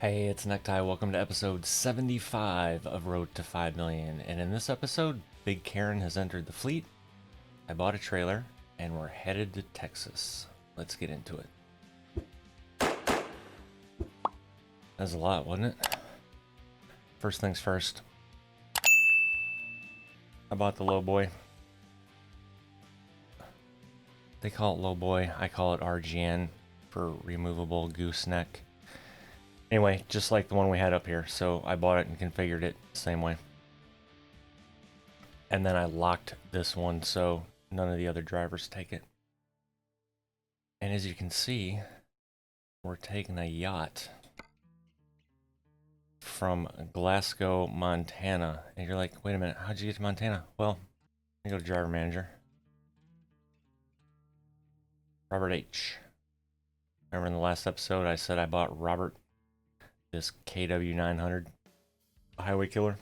Hey, it's Necktie. Welcome to episode 75 of Road to 5 Million. And in this episode, Big Karen has entered the fleet. I bought a trailer, and we're headed to Texas. Let's get into it. That's a lot, wasn't it? First things first. I bought the low boy. They call it low boy. I call it RGN for removable gooseneck. Anyway, just like the one we had up here, so I bought it and configured it the same way. And then I locked this one so none of the other drivers take it. And as you can see, we're taking a yacht from Glasgow, Montana. And you're like, wait a minute, how'd you get to Montana? Well, I go to driver manager. Robert H. Remember in the last episode I said I bought Robert this KW900 highway killer?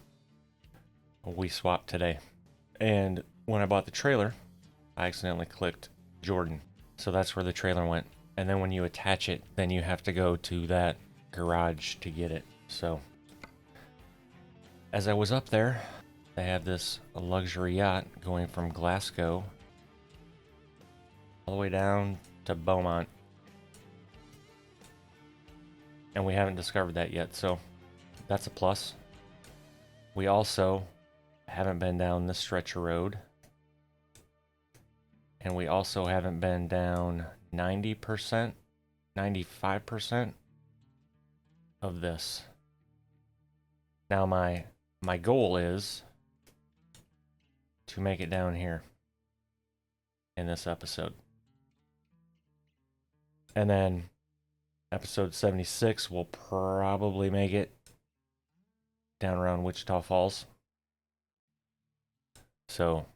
We swapped today. And when I bought the trailer, I accidentally clicked Jordan. So that's where the trailer went. And then when you attach it, then you have to go to that garage to get it. So as I was up there, they have this luxury yacht going from Glasgow all the way down to Beaumont. And we haven't discovered that yet, so that's a plus. We also haven't been down this stretch of road. And we also haven't been down 90%, 95% of this. Now my goal is to make it down here in this episode. And then episode 76 will probably make it down around Wichita Falls. So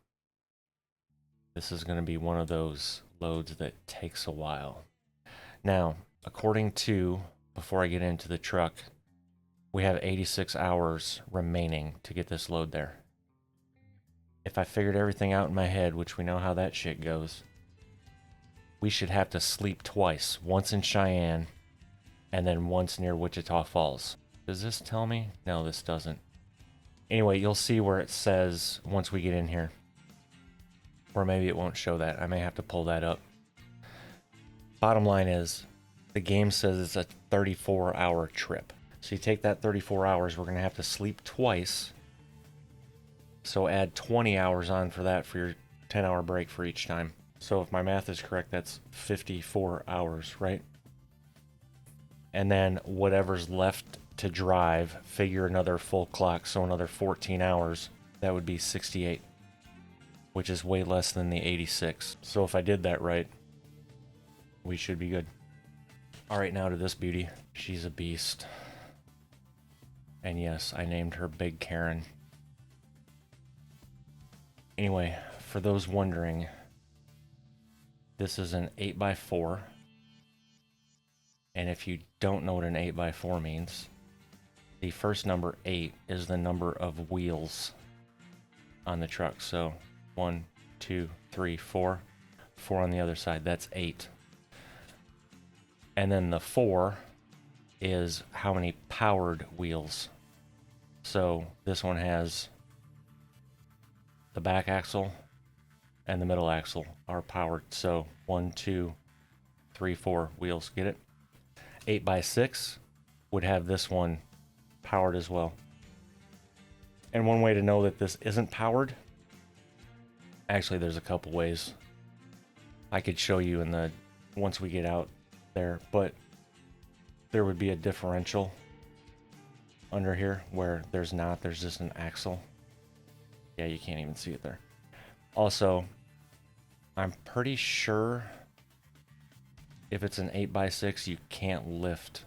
this is going to be one of those loads that takes a while. Now, according to, before I get into the truck, we have 86 hours remaining to get this load there. If I figured everything out in my head, which we know how that shit goes, we should have to sleep twice. Once in Cheyenne, and then once near Wichita Falls. Does this tell me? No, this doesn't. Anyway, you'll see where it says once we get in here. Or maybe it won't show that. I may have to pull that up. Bottom line is, the game says it's a 34-hour trip. So you take that 34 hours, we're going to have to sleep twice. So add 20 hours on for that for your 10-hour break for each time. So if my math is correct, that's 54 hours, right? And then whatever's left to drive, figure another full clock, so another 14 hours. That would be 68, which is way less than the 86. So if I did that right, we should be good. All right, now to this beauty. She's a beast. And yes, I named her Big Karen. Anyway, for those wondering, this is an 8x4. And if you don't know what an 8x4 means, the first number 8 is the number of wheels on the truck. So 1, 2, 3, 4. 4 on the other side. That's 8. And then the 4 is how many powered wheels. So this one has the back axle and the middle axle are powered. So 1, 2, 3, 4 wheels. Get it? 8x6 would have this one powered as well. And one way to know that this isn't powered, actually there's a couple ways. I could show you in the once we get out there, but there would be a differential under here where there's not, there's just an axle. Yeah, you can't even see it there. Also, I'm pretty sure if it's an 8x6, you can't lift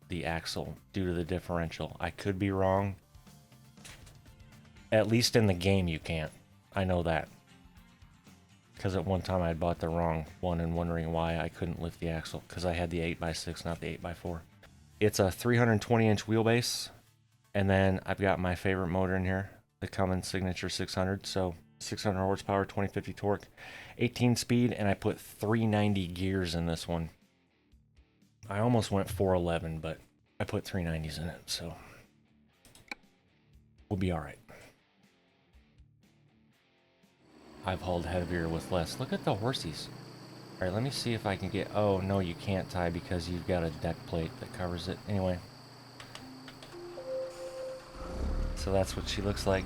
the axle due to the differential. I could be wrong. At least in the game, you can't. I know that. Because at one time I had bought the wrong one and wondering why I couldn't lift the axle. Because I had the 8x6, not the 8x4. It's a 320-inch wheelbase. And then I've got my favorite motor in here, the Cummins Signature 600. So 600 horsepower, 2050 torque, 18 speed, and I put 390 gears in this one. I almost went 411, but I put 390s in it, so we'll be all right. I've hauled heavier with less. Look at the horsies. All right, let me see if I can get... Oh, no, you can't tie because you've got a deck plate that covers it. Anyway. So that's what she looks like.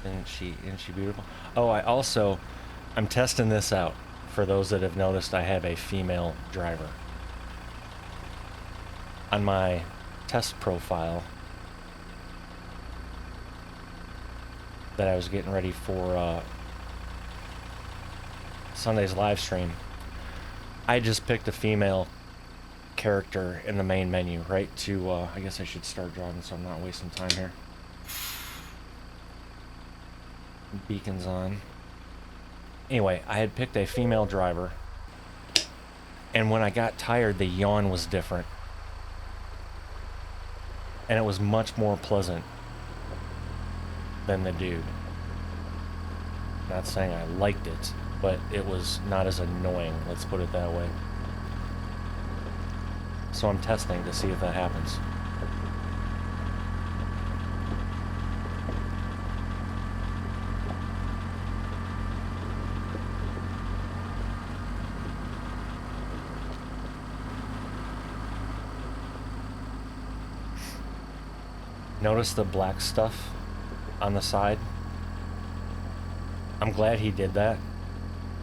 Isn't she beautiful? Oh, I'm testing this out. For those that have noticed, I have a female driver. On my test profile that I was getting ready for Sunday's live stream, I just picked a female character in the main menu, right? To, I guess I should start driving so I'm not wasting time here. Beacons on. Anyway, I had picked a female driver, and when I got tired, the yawn was different. And it was much more pleasant than the dude. Not saying I liked it, but it was not as annoying, let's put it that way. So I'm testing to see if that happens. Notice the black stuff on the side? I'm glad he did that,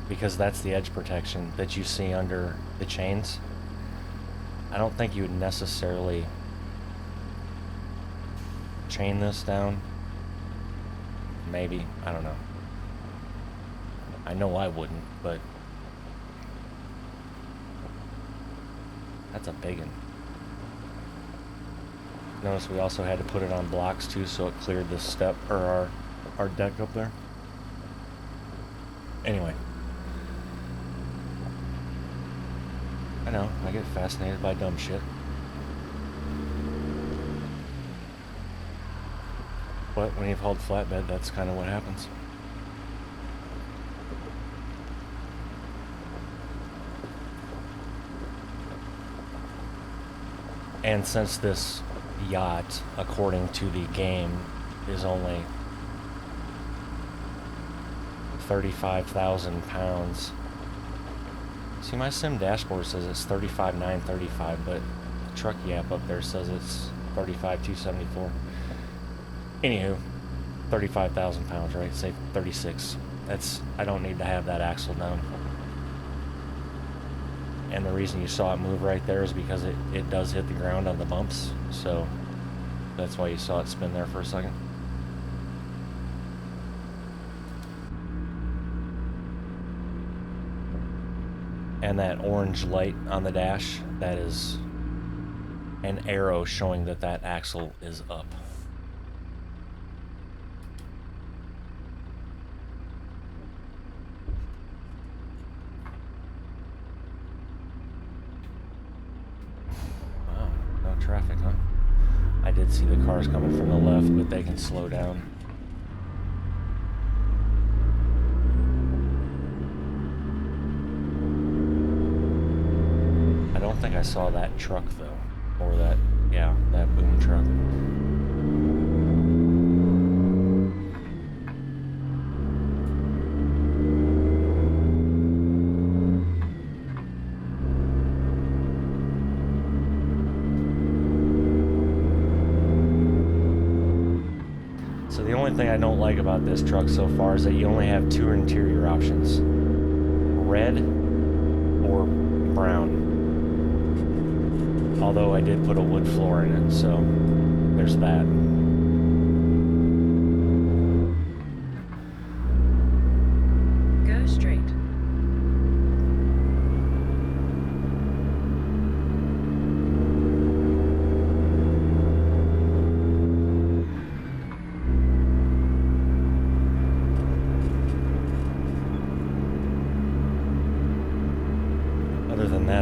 because that's the edge protection that you see under the chains. I don't think you would necessarily chain this down. Maybe, I don't know. I know I wouldn't, but that's a big one. Notice we also had to put it on blocks too, so it cleared the step, or our deck up there. Anyway. I know, I get fascinated by dumb shit. But when you've hauled flatbed, that's kind of what happens. And since this yacht, according to the game, is only 35,000 pounds. See, my sim dashboard says it's 35,935, but the truck yap up there says it's 35,274. Anywho, 35,000 pounds, right? Say 36. I don't need to have that axle down. And the reason you saw it move right there is because it does hit the ground on the bumps, so that's why you saw it spin there for a second. And that orange light on the dash, that is an arrow showing that that axle is up. Traffic, huh? I did see the cars coming from the left, but they can slow down. I don't think I saw that truck though, or that boom truck. The only thing I don't like about this truck so far is that you only have two interior options. Red or brown. Although I did put a wood floor in it, so there's that. Go straight.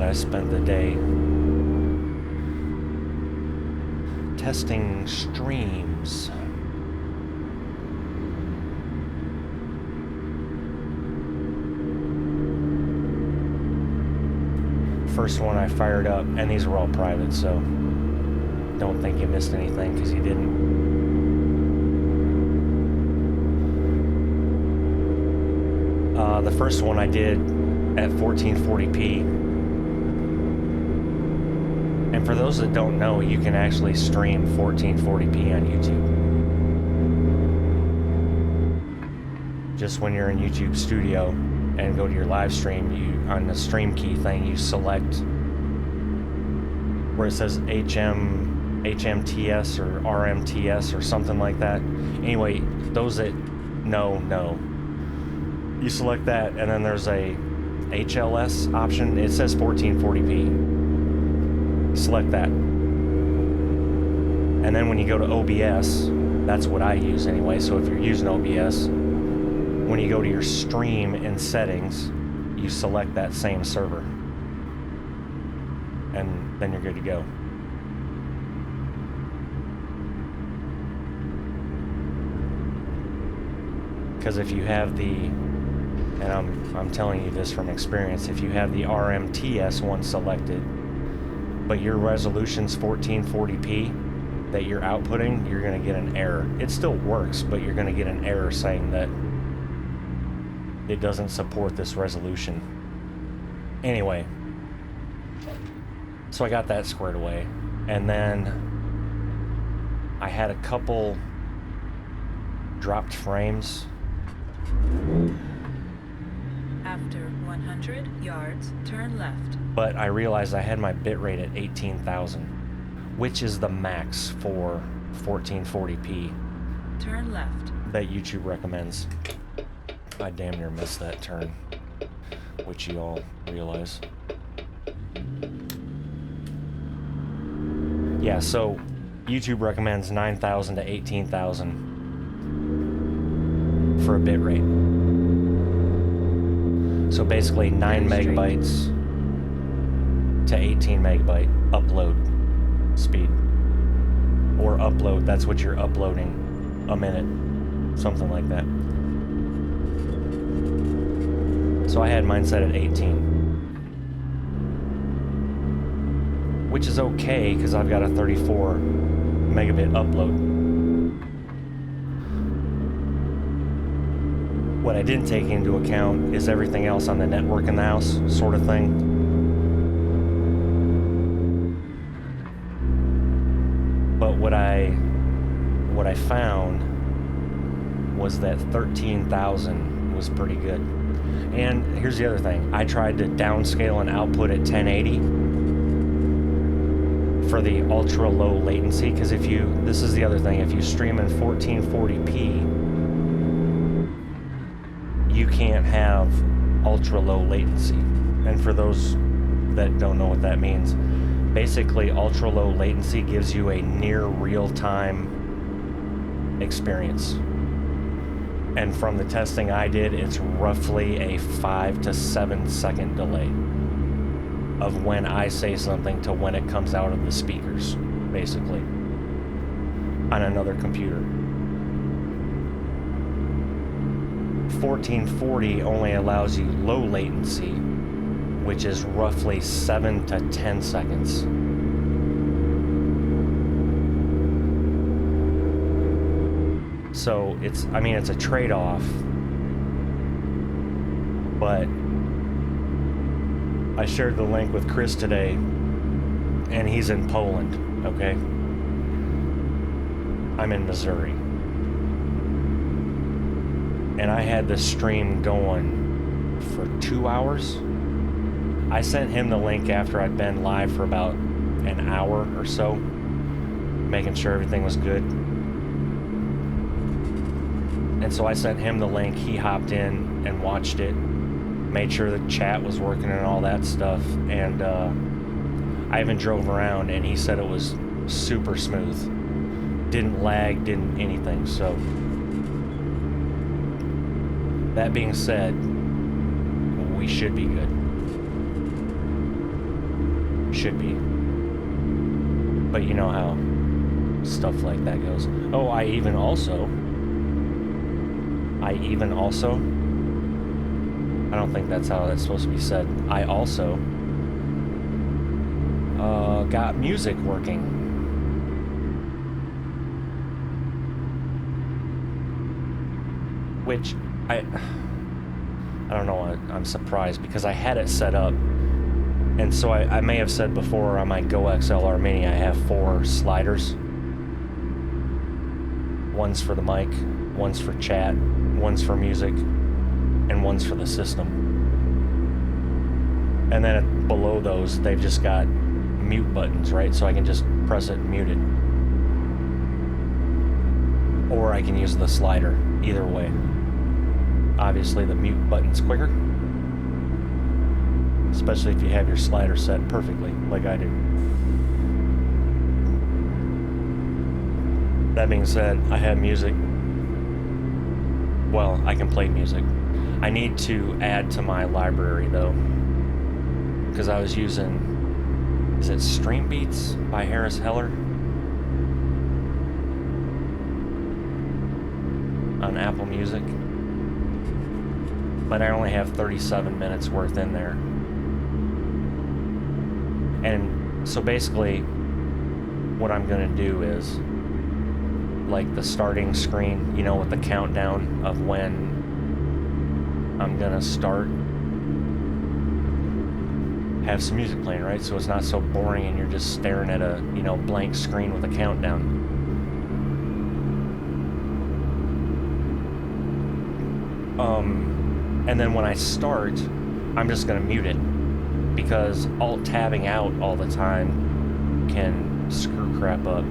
I spent the day testing streams. first one I fired up, and these were all private, so don't think you missed anything, because you didn't. The first one I did at 1440p. And for those that don't know, you can actually stream 1440p on YouTube. Just when you're in YouTube Studio and go to your live stream, you on the stream key thing, you select where it says HMTS or RMTS or something like that. Anyway, those that know. You select that, and then there's a HLS option. It says 1440p. Select that. And then when you go to OBS, that's what I use anyway, so if you're using OBS, when you go to your stream in settings, you select that same server. And then you're good to go. Because if you have the, and I'm telling you this from experience, if you have the RMTS one selected, but your resolution's 1440p that you're outputting, you're going to get an error. It still works, but you're going to get an error saying that it doesn't support this resolution. Anyway, so I got that squared away, and then I had a couple dropped frames. After 100 yards, turn left. But I realized I had my bitrate at 18,000, which is the max for 1440p. Turn left. That YouTube recommends. I damn near missed that turn, which you all realize. Yeah, so YouTube recommends 9,000 to 18,000 for a bitrate. So basically 9 megabytes to 18 megabyte upload speed. Or upload, that's what you're uploading a minute. Something like that. So I had mine set at 18. Which is okay, because I've got a 34 megabit upload. What I didn't take into account is everything else on the network in the house, sort of thing. But what I found was that 13,000 was pretty good. And here's the other thing. I tried to downscale an output at 1080 for the ultra low latency, because this is the other thing, if you stream in 1440p, you can't have ultra low latency. And for those that don't know what that means, basically ultra low latency gives you a near real-time experience. And from the testing I did, it's roughly a 5 to 7 second delay of when I say something to when it comes out of the speakers, basically, on another computer. 1440 only allows you low latency, which is roughly 7 to 10 seconds. So it's a trade-off, but I shared the link with Chris today, and he's in Poland, okay? I'm in Missouri. And I had the stream going for 2 hours. I sent him the link after I'd been live for about an hour or so, making sure everything was good. And so I sent him the link, he hopped in and watched it, made sure the chat was working and all that stuff, and I even drove around, and he said it was super smooth. Didn't lag, didn't anything, so... That being said, we should be good. Should be. But you know how stuff like that goes. Oh, I even also... I don't think that's how that's supposed to be said. I also got music working. Which I don't know, I'm surprised because I had it set up. And so I may have said before on my Go XLR Mini I have 4 sliders. One's for the mic, one's for chat, one's for music, and one's for the system. And then below those, they've just got mute buttons, right? So I can just press it and mute it. Or I can use the slider, either way. Obviously the mute button's quicker. Especially if you have your slider set perfectly, like I do. That being said, I have music. Well, I can play music. I need to add to my library though, because I was using, is it Stream Beats by Harris Heller on Apple Music, but I only have 37 minutes worth in there. And so basically what I'm gonna do is, like the starting screen, you know, with the countdown of when I'm gonna start, have some music playing, right? So it's not so boring and you're just staring at a, you know, blank screen with a countdown. And then when I start, I'm just gonna mute it, because alt tabbing out all the time can screw crap up,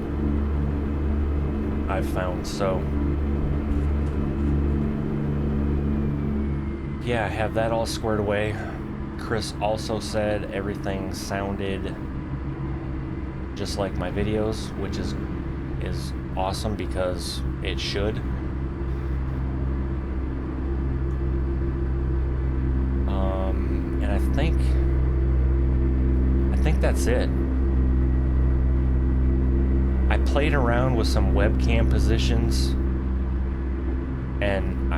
I've found. So yeah, I have that all squared away. Chris also said everything sounded just like my videos, which is awesome because it should. And I think that's it. I played around with some webcam positions, and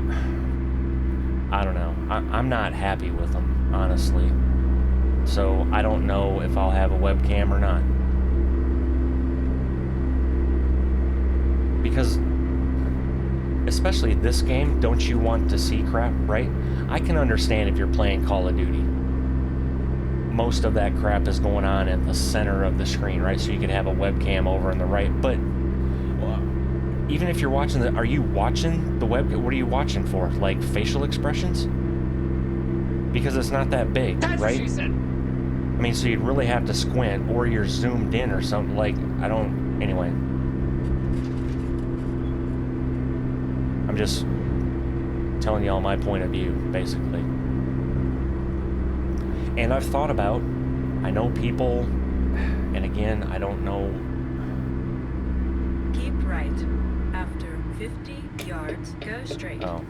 I don't know. I'm not happy with them, honestly. So I don't know if I'll have a webcam or not. Because, especially this game, don't you want to see crap, right? I can understand if you're playing Call of Duty. Most of that crap is going on in the center of the screen, right? So you could have a webcam over on the right. But even if you're watching are you watching the web? What are you watching for? Like facial expressions? Because it's not that big, That's right? what she said. I mean, so you'd really have to squint, or you're zoomed in or something. Like, I don't. Anyway, I'm just telling y'all my point of view, basically. And I've thought about, I know people, and again, I don't know. Keep right. After 50 yards, go straight. Oh,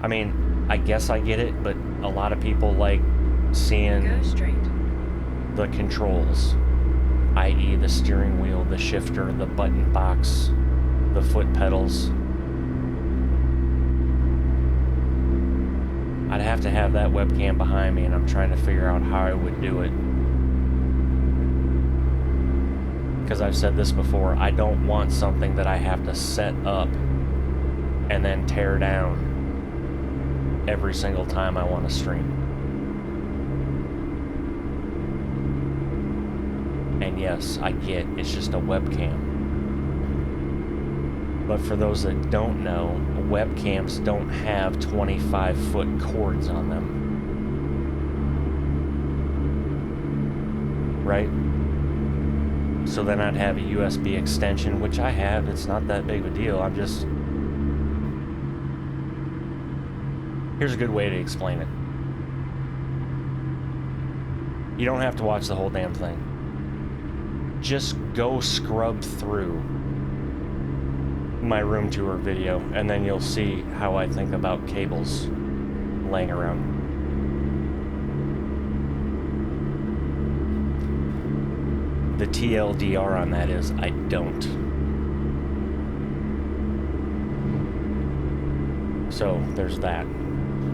I mean, I guess I get it, but a lot of people like seeing Go straight. the controls, i.e. the steering wheel, the shifter, the button box, the foot pedals. I'd have to have that webcam behind me, and I'm trying to figure out how I would do it. Because I've said this before, I don't want something that I have to set up and then tear down every single time I want to stream. And yes, I get it's just a webcam. But for those that don't know, webcams don't have 25-foot cords on them. Right? So then I'd have a USB extension, which I have. It's not that big of a deal. I'm just... Here's a good way to explain it. You don't have to watch the whole damn thing. Just go scrub through my room tour video, and then you'll see how I think about cables laying around. The TLDR on that is I don't. So there's that.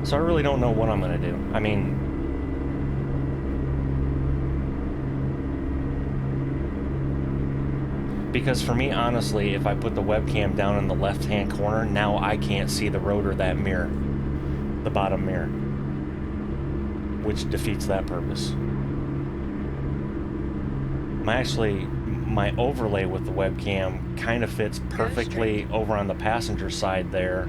So I really don't know what I'm gonna do. I mean, Because for me, honestly, if I put the webcam down in the left-hand corner, now I can't see the rotor, that mirror, the bottom mirror, which defeats that purpose. My overlay with the webcam kind of fits perfectly over on the passenger side there,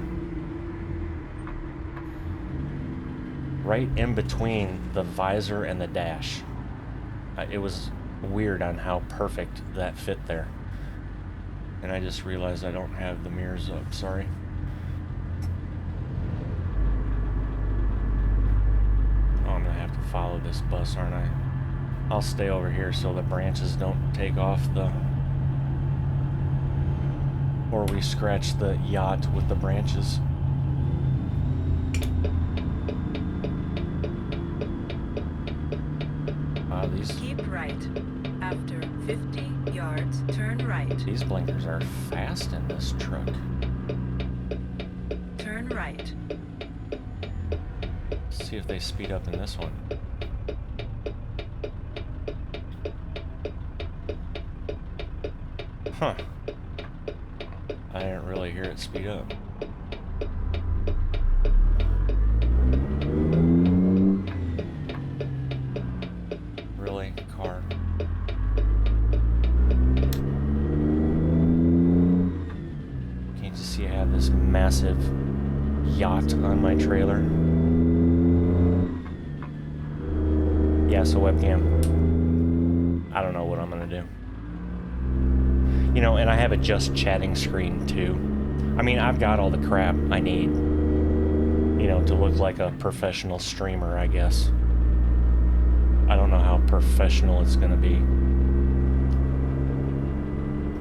right in between the visor and the dash. It was weird on how perfect that fit there. And I just realized I don't have the mirrors up, sorry. Oh, I'm gonna have to follow this bus, aren't I? I'll stay over here so the branches don't take off the... or we scratch the yacht with the branches. Wow, these... Keep right. After 50 yards, turn right. These blinkers are fast in this truck. Turn right. Let's see if they speed up in this one. Huh. I didn't really hear it speed up. Really? Car? Can't you see I have this massive yacht on my trailer? Yeah, so webcam. I don't know what I'm gonna do. You know, and I have a just chatting screen too. I mean, I've got all the crap I need, you know, to look like a professional streamer, I guess. I don't know how professional it's gonna be.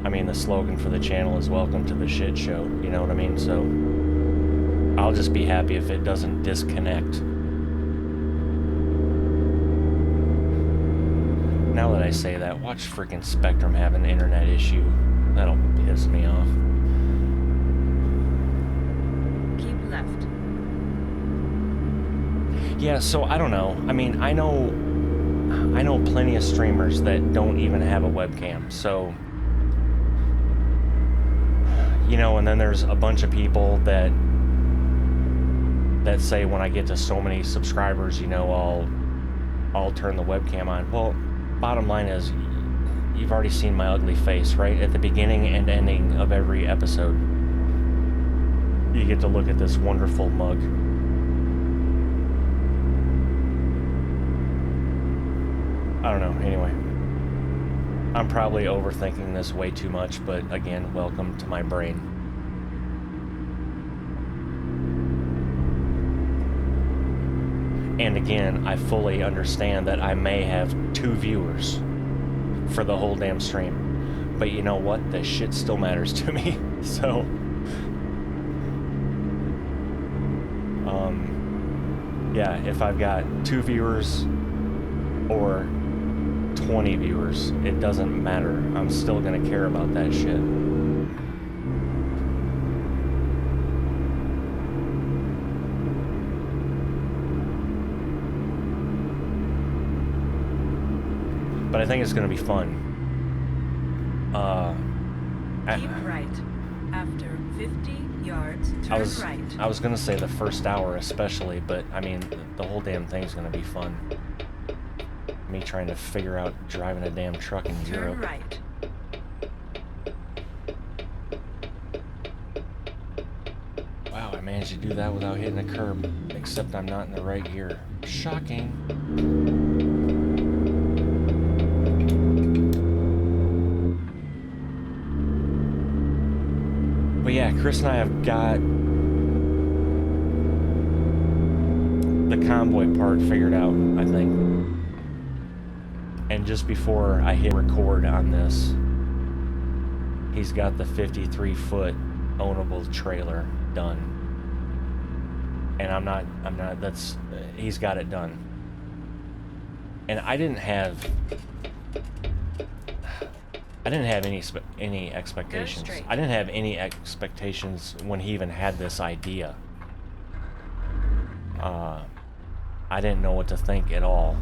I mean, the slogan for the channel is welcome to the shit show, you know what I mean? So, I'll just be happy if it doesn't disconnect. Now that I say that, watch freaking Spectrum have an internet issue. That'll piss me off. Keep left. Yeah, so I don't know. I mean, I know plenty of streamers that don't even have a webcam. So, you know, and then there's a bunch of people that say when I get to so many subscribers, you know, I'll turn the webcam on. Well, bottom line is, you've already seen my ugly face, right? At the beginning and ending of every episode. You get to look at this wonderful mug. I don't know, anyway. I'm probably overthinking this way too much, but again, welcome to my brain. And again, I fully understand that I may have 2 viewers for the whole damn stream. But you know what? That shit still matters to me. So, yeah, if I've got 2 viewers or 20 viewers, it doesn't matter. I'm still gonna care about that shit. But I think it's going to be fun. Keep right. After 50 yards, turn right. I was going to say the first hour especially, but I mean, the whole damn thing's going to be fun. Me trying to figure out driving a damn truck in Europe. Turn right. Wow, I managed to do that without hitting a curb. Except I'm not in the right gear. Shocking. But yeah, Chris and I have got the convoy part figured out, I think. And just before I hit record on this, he's got the 53-foot ownable trailer done. And he's got it done. And I didn't have any expectations. I didn't have any expectations when he even had this idea. I didn't know what to think at all.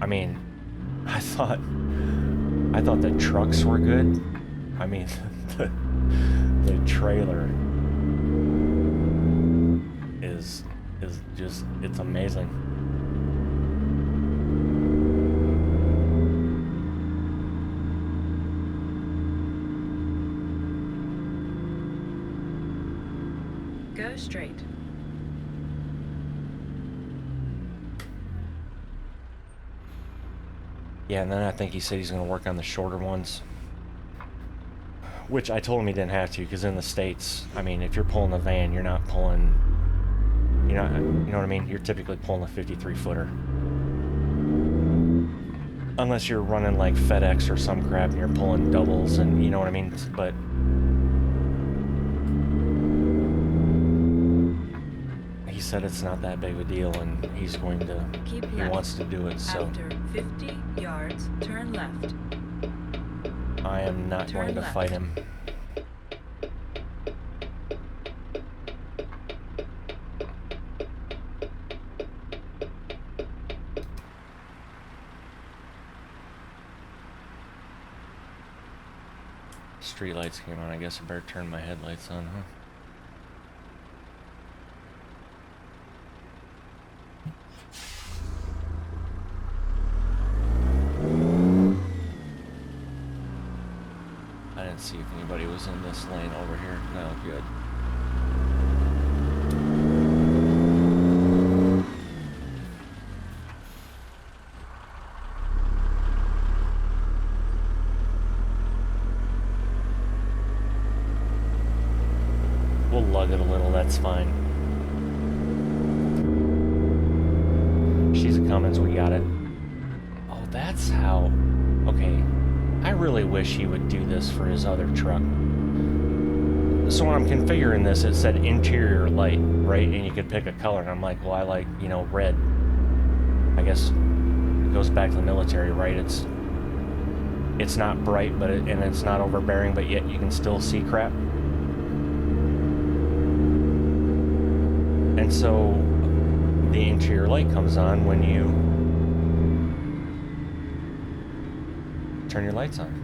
I mean, I thought the trucks were good. I mean, the trailer is just, it's amazing. Go straight. Yeah, and then I think he said he's going to work on the shorter ones. Which I told him he didn't have to, because in the States, I mean, if you're pulling a van, you're not pulling, you know what I mean? You're typically pulling a 53-footer. Unless you're running like FedEx or some crap and you're pulling doubles and, you know what I mean? But he said it's not that big of a deal and he's going to, Keep he left. wants to do it, so. After 50 yards, turn left. I am not Turn going to left. fight him. Street lights came on. I guess I better turn my headlights on, huh? I didn't see if anybody was in this lane over here. No, good. We'll lug it a little, that's fine. She's a Cummins, we got it. Oh, that's how... Okay. I really wish he would do this for his other truck. So when I'm configuring this, it said interior light, right? And you could pick a color, and I'm like, well, I like, you know, red. I guess it goes back to the military, right? It's not bright, but and it's not overbearing, but yet you can still see crap. And so the interior light comes on when you turn your lights on.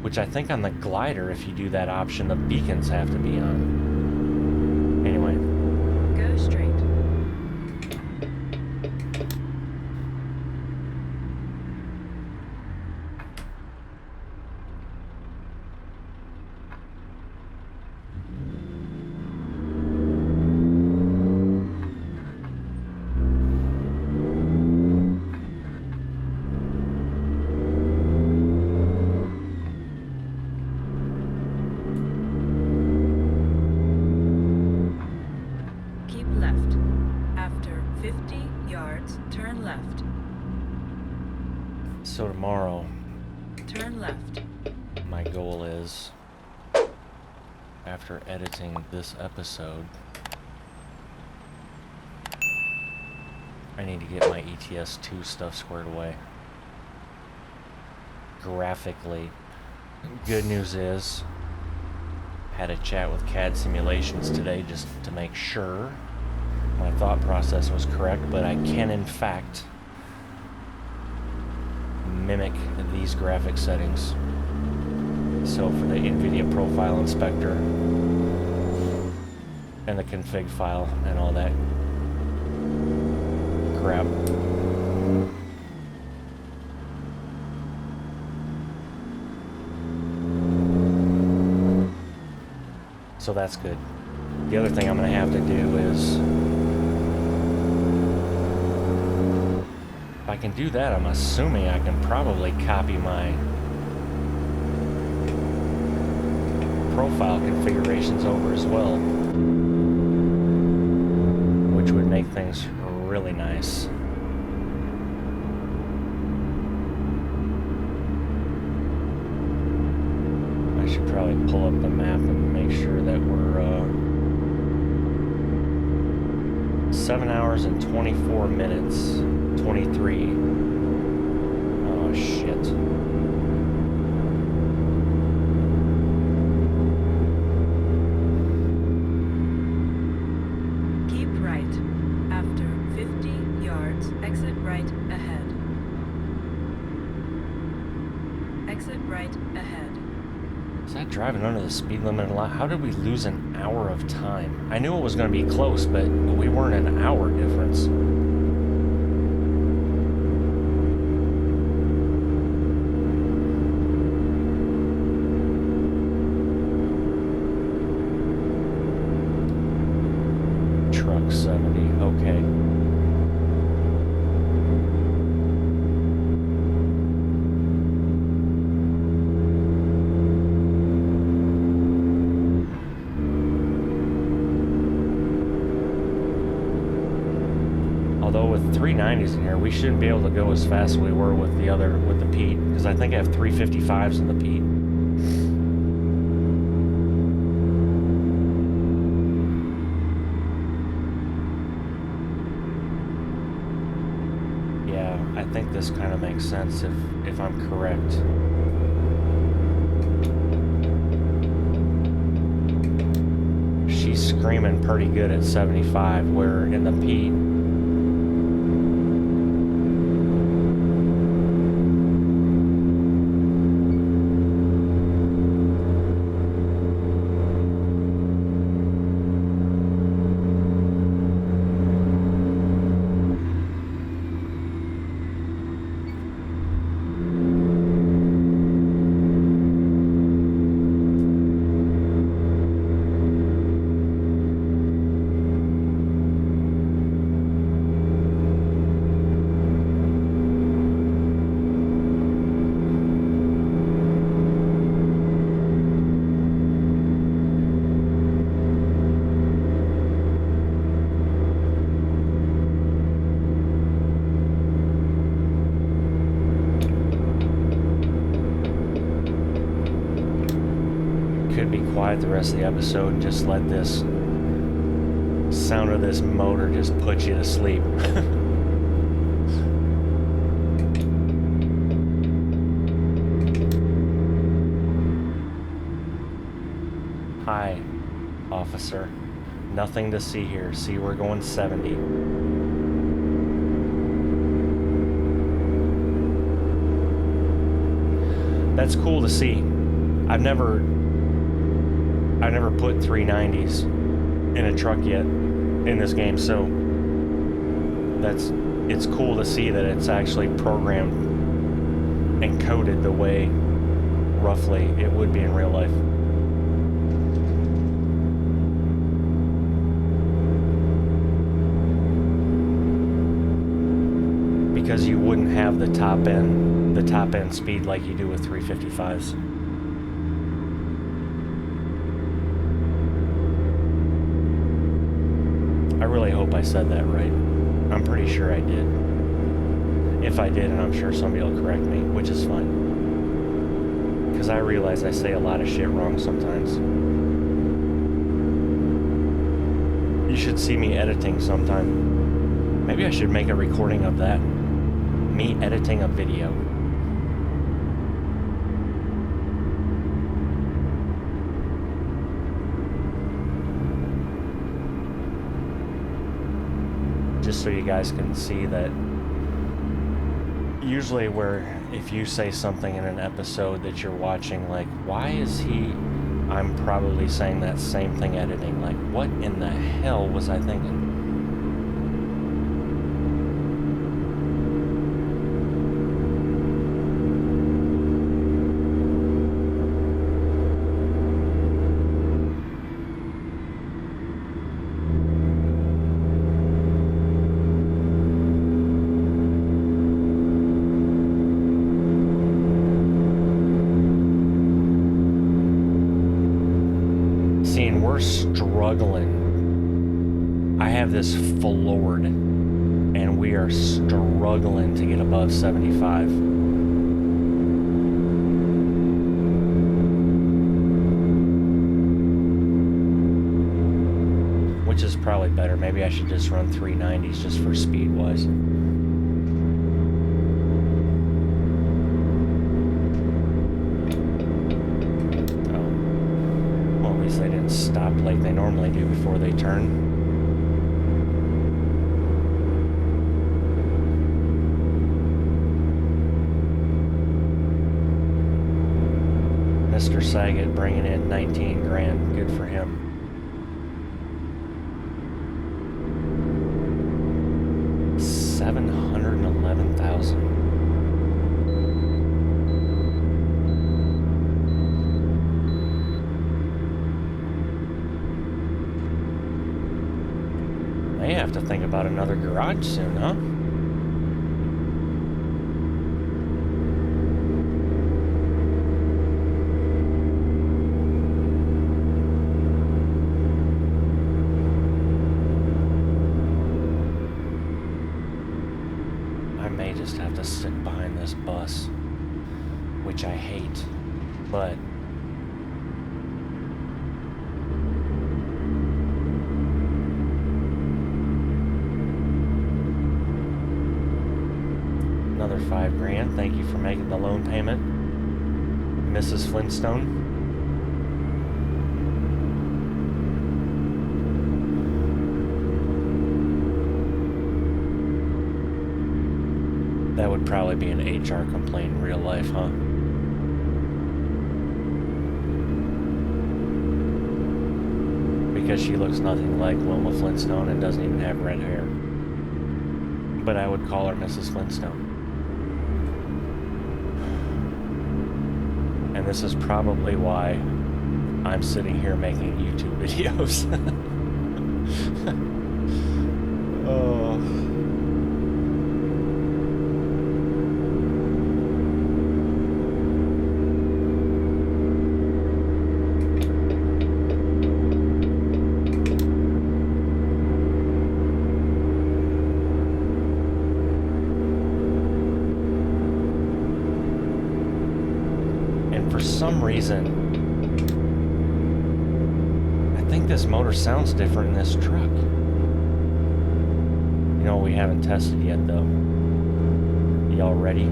Which I think on the glider, if you do that option, the beacons have to be on. Anyway. Go straight. Keep left. After 50 yards, turn left. So tomorrow, Turn left. my goal is, after editing this episode, I need to get my ETS 2 stuff squared away. Graphically, good news is, had a chat with CAD Simulations today just to make sure my thought process was correct, but I can in fact mimic these graphic settings. So for the NVIDIA profile inspector and the config file and all that crap. So that's good. The other thing I'm going to have to do is, if I can do that, I'm assuming I can probably copy my profile configurations over as well, which would make things really nice. I should probably pull up the map and make sure that we're 7 hours and 24 minutes, 23. Oh shit. Keep right. After 50 yards, exit right ahead. Exit right ahead. Is that driving under the speed limit a lot? How did we lose an hour of time? I knew it was going to be close, but we weren't an hour difference. Truck 70, okay. Although with 390s in here, we shouldn't be able to go as fast as we were with the Pete, because I think I have 355s in the Pete. Yeah, I think this kind of makes sense if I'm correct. She's screaming pretty good at 75, where in the Pete, the rest of the episode and just let this sound of this motor just put you to sleep. Hi, officer. Nothing to see here. See, we're going 70. That's cool to see. I've never put 390s in a truck yet in this game, so it's cool to see that it's actually programmed and coded the way roughly it would be in real life. Because you wouldn't have the top end speed like you do with 355s. I really hope I said that right. I'm pretty sure I did. If I did, and I'm sure somebody will correct me, which is fine. Because I realize I say a lot of shit wrong sometimes. You should see me editing sometime. Maybe I should make a recording of that. Me editing a video. Just so you guys can see that usually where if you say something in an episode that you're watching, like, why is I'm probably saying that same thing editing. Like, what in the hell was I thinking? We're struggling. I have this floored, and we are struggling to get above 75. Which is probably better. Maybe I should just run 390s just for speed-wise. They didn't stop like they normally do before they turn. Mr. Saget bringing in 19 grand. Good for him. $711,000. May have to think about another garage soon, huh? I may just have to sit behind this bus, which I hate, but another 5 grand. Thank you for making the loan payment, Mrs. Flintstone. That would probably be an HR complaint in real life, huh? Because she looks nothing like Wilma Flintstone and doesn't even have red hair. But I would call her Mrs. Flintstone. And this is probably why I'm sitting here making YouTube videos. Oh. For some reason, I think this motor sounds different in this truck. You know what we haven't tested yet, though? Y'all ready?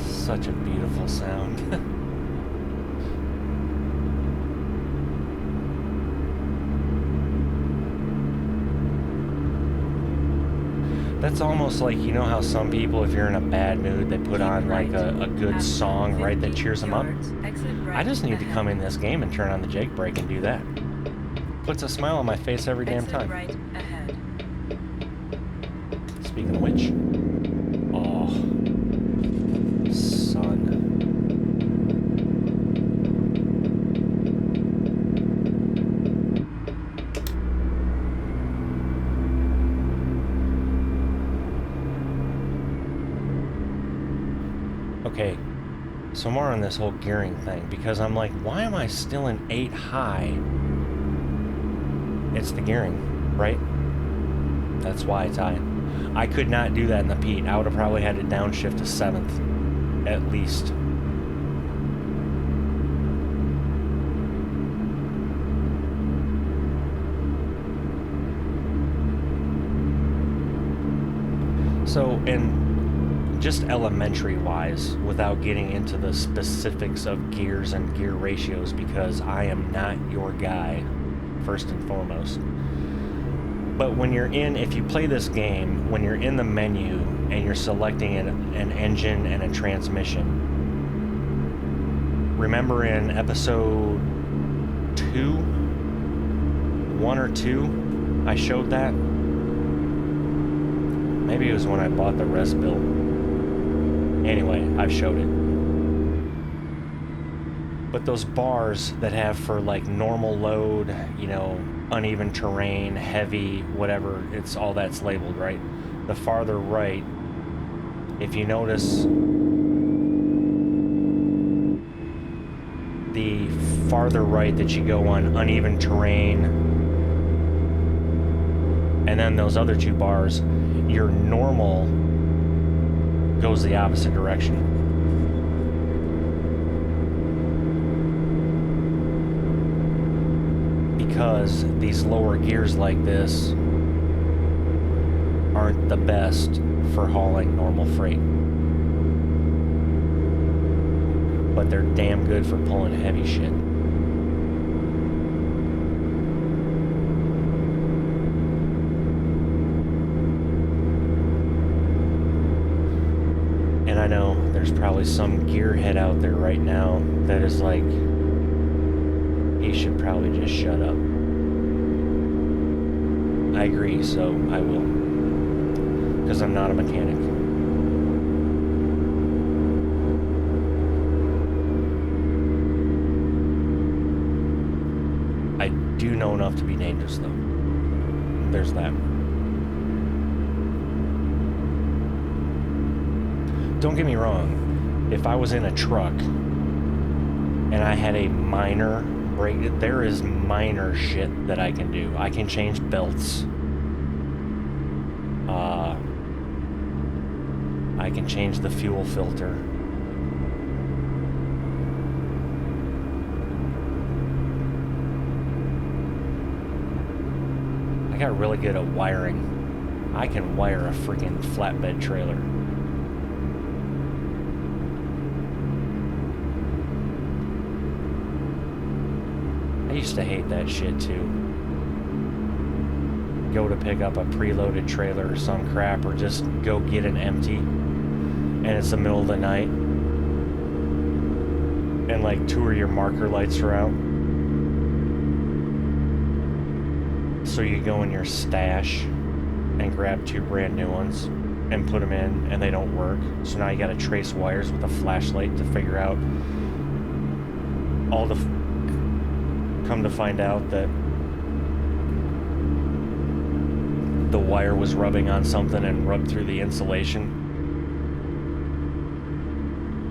Such a beautiful sound. That's almost like, you know how some people, if you're in a bad mood, they put on like a good song, right, that cheers them up? I just need to come in this game and turn on the Jake brake and do that. Puts a smile on my face every damn time. Speaking of which, oh, son. Okay, so more on this whole gearing thing, because I'm like, why am I still in 8 high? It's the gearing, right? That's why it's high. I could not do that in the Pete. I would have probably had to downshift to 7th, at least. So, and just elementary wise, without getting into the specifics of gears and gear ratios, because I am not your guy, first and foremost. But when you're in, if you play this game, when you're in the menu and you're selecting an engine and a transmission, remember in episode 1 or 2, I showed that? Maybe it was when I bought the res build. Anyway, I've showed it. But those bars that have for like normal load, you know, uneven terrain, heavy, whatever, it's all that's labeled, right? The farther right, if you notice, the farther right that you go on uneven terrain, and then those other 2 bars, your normal goes the opposite direction. because these lower gears like this aren't the best for hauling normal freight. But they're damn good for pulling heavy shit. And I know there's probably some gearhead out there right now that is like, he should probably just shut up. I agree, so I will. Because I'm not a mechanic. I do know enough to be dangerous, though. There's that. Don't get me wrong. If I was in a truck and I had a minor break, there is minor shit that I can do. I can change belts. I can change the fuel filter. I got really good at wiring. I can wire a freaking flatbed trailer. I used to hate that shit too. Go to pick up a preloaded trailer or some crap, or just go get an empty, and it's the middle of the night, and like 2 of your marker lights are out. So you go in your stash and grab 2 brand new ones and put them in, and they don't work. So now you gotta trace wires with a flashlight to figure out all the... Come to find out that the wire was rubbing on something and rubbed through the insulation.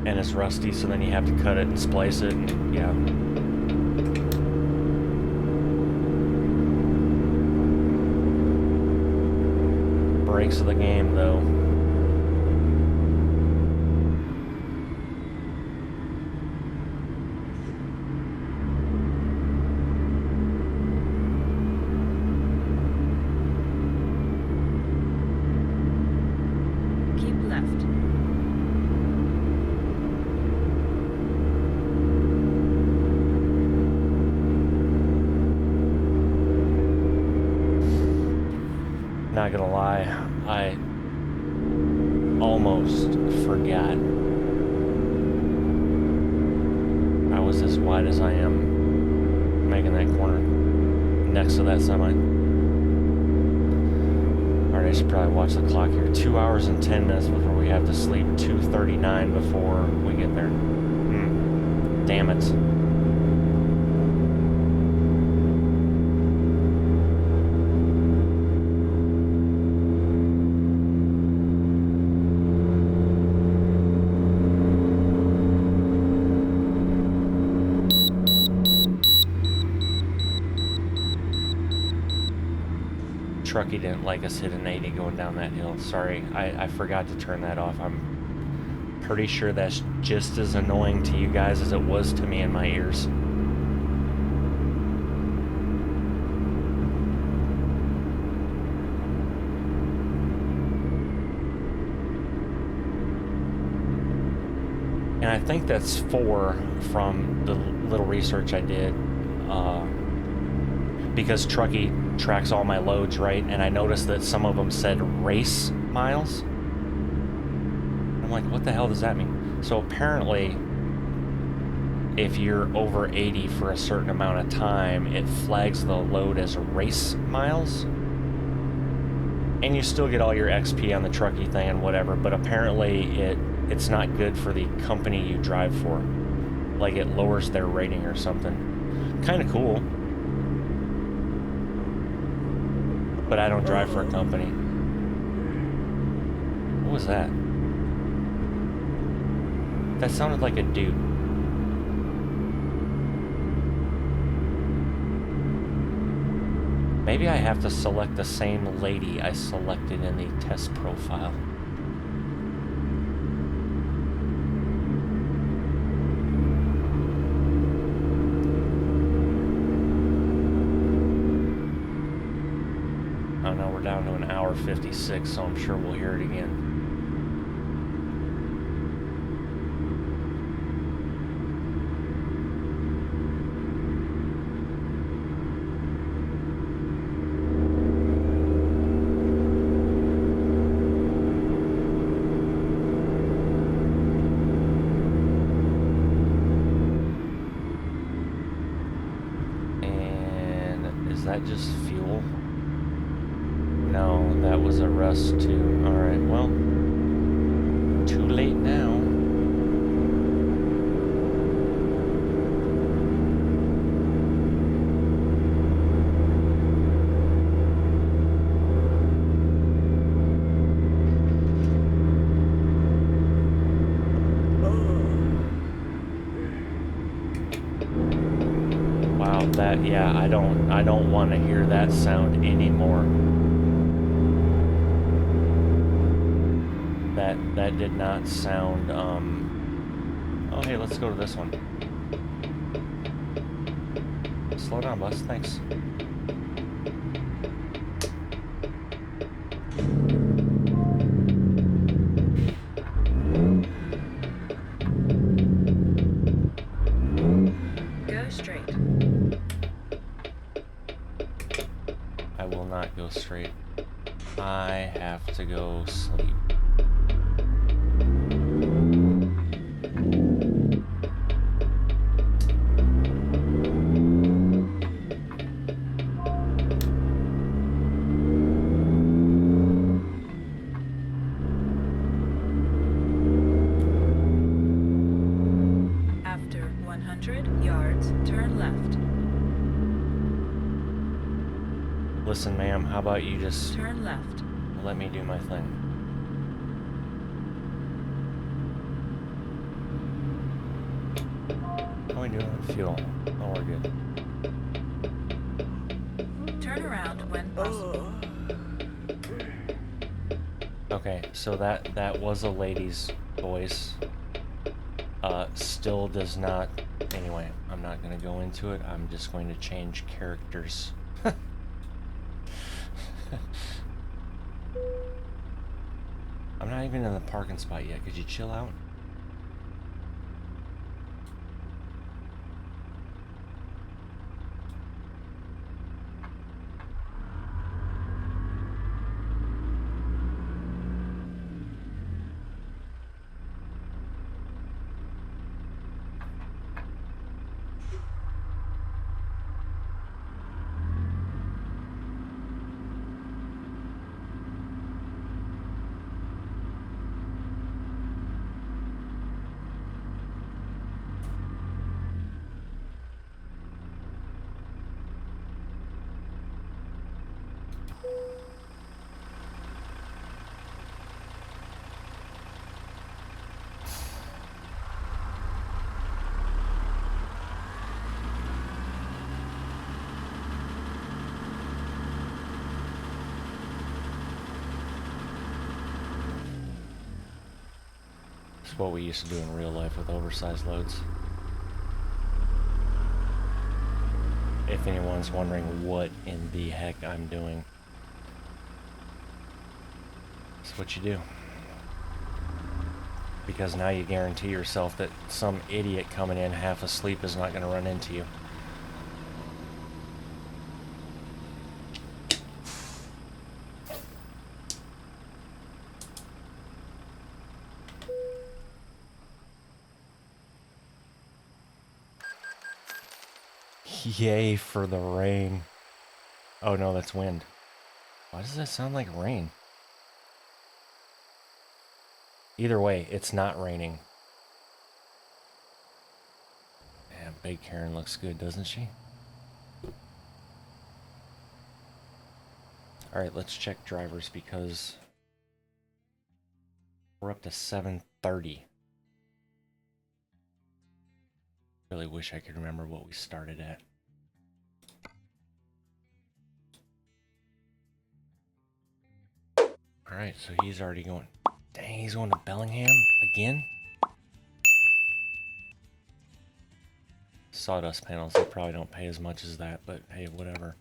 And it's rusty, so then you have to cut it and splice it, and yeah. Breaks of the game, though. Not gonna lie, I almost forgot I was as wide as I am making that corner next to that semi. Alright, I should probably watch the clock here. 2 hours and 10 minutes before we have to sleep. 2:39 before we get there. Damn it. Trucky didn't like us hitting 80 going down that hill. Sorry, I forgot to turn that off. I'm pretty sure that's just as annoying to you guys as it was to me in my ears. And I think that's 4 from the little research I did. Because Trucky tracks all my loads, right? And I noticed that some of them said race miles. I'm like, what the hell does that mean? So apparently, if you're over 80 for a certain amount of time, it flags the load as race miles. And you still get all your XP on the Trucky thing and whatever, but apparently it's not good for the company you drive for. Like, it lowers their rating or something. Kind of cool. But I don't drive for a company. What was that? That sounded like a dude. Maybe I have to select the same lady I selected in the test profile. down to an hour 56, so I'm sure we'll hear it again. That just fuel? No, that was a rust too. Alright, well, too late now. That, yeah, I don't want to hear that sound anymore. That did not sound, oh hey, let's go to this one. Slow down, bus, thanks. Go straight. I will not go straight. I have to go sleep. After 100 yards, turn left. Listen, ma'am, how about you just Turn left. let me do my thing? How are we doing on fuel? Oh, we're good. Turn around when possible. Okay, so that was a lady's voice. Still does not... Anyway, I'm not going to go into it. I'm just going to change characters. I'm not even in the parking spot yet. Could you chill out? It's what we used to do in real life with oversized loads. If anyone's wondering what in the heck I'm doing, it's what you do. Because now you guarantee yourself that some idiot coming in half asleep is not going to run into you. Yay for the rain. Oh no, that's wind. Why does that sound like rain? Either way, it's not raining. Yeah, Big Karen looks good, doesn't she? Alright, let's check drivers because we're up to 730. Really wish I could remember what we started at. Alright, so he's already going. Dang, he's going to Bellingham again? Sawdust panels, they probably don't pay as much as that, but hey, whatever.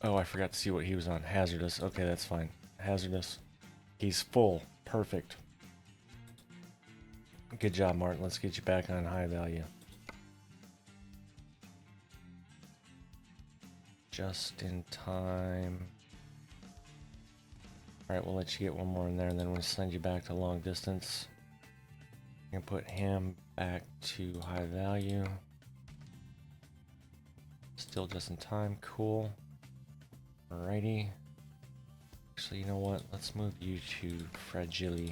Oh, I forgot to see what he was on. Hazardous. Okay, that's fine. Hazardous. He's full. Perfect. Good job, Martin. Let's get you back on high value. Just in time. Alright, we'll let you get one more in there, and then we'll send you back to long distance. I'm gonna put him back to high value. Still just in time. Cool. Alrighty. Actually, you know what? Let's move you to fragile.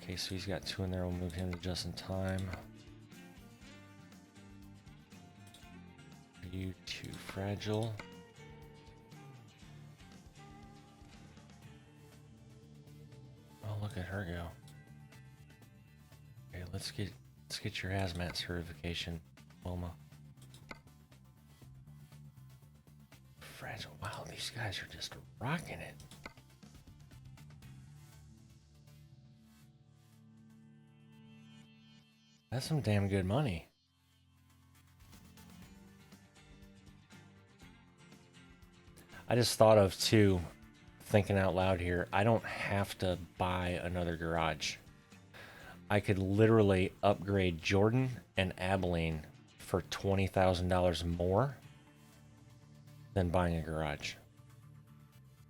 Okay, so he's got 2 in there. We'll move him to just in time. You to fragile. Oh, look at her go. Okay, let's get your hazmat certification, Wilma. Fragile. Wow, these guys are just rocking it. That's some damn good money. I just thought of, too, thinking out loud here, I don't have to buy another garage. I could literally upgrade Jordan and Abilene for $20,000 more than buying a garage.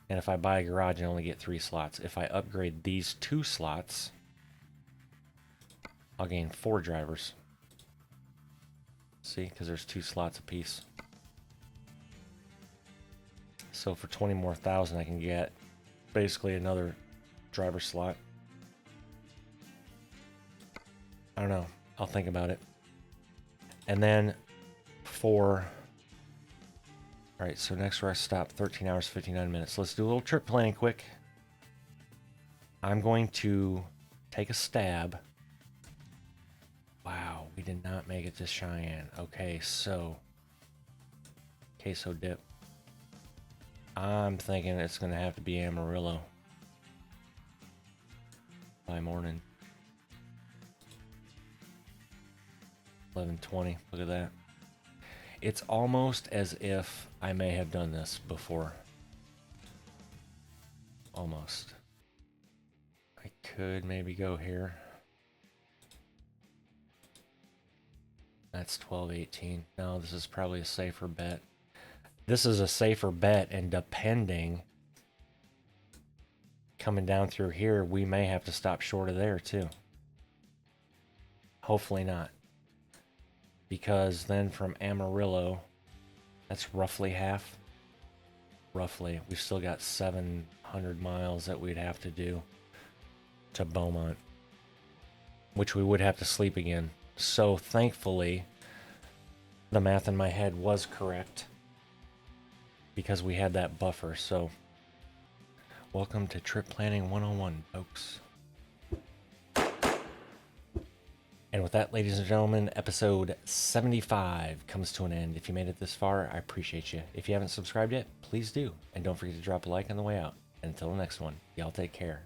And if I buy a garage, I only get 3 slots. If I upgrade these 2 slots, I'll gain 4 drivers. See, because there's 2 slots apiece. So for 20 more thousand, I can get basically another driver slot. I don't know. I'll think about it. And then for... Alright, so next rest stop, 13 hours, 59 minutes. Let's do a little trip planning quick. I'm going to take a stab. Wow, we did not make it to Cheyenne. Okay, so... queso dip. I'm thinking it's going to have to be Amarillo by morning. 11:20. Look at that. It's almost as if I may have done this before. Almost. I could maybe go here. That's 12:18. No, this is probably a safer bet. This is a safer bet, and depending, coming down through here, we may have to stop short of there too. Hopefully not. Because then from Amarillo, that's roughly half. Roughly. We've still got 700 miles that we'd have to do to Beaumont, which we would have to sleep again. So thankfully, the math in my head was correct, because we had that buffer. So welcome to Trip Planning 101, folks. And with that, ladies and gentlemen, episode 75 comes to an end. If you made it this far, I appreciate you. If you haven't subscribed yet, please do. And don't forget to drop a like on the way out. And until the next one, y'all take care.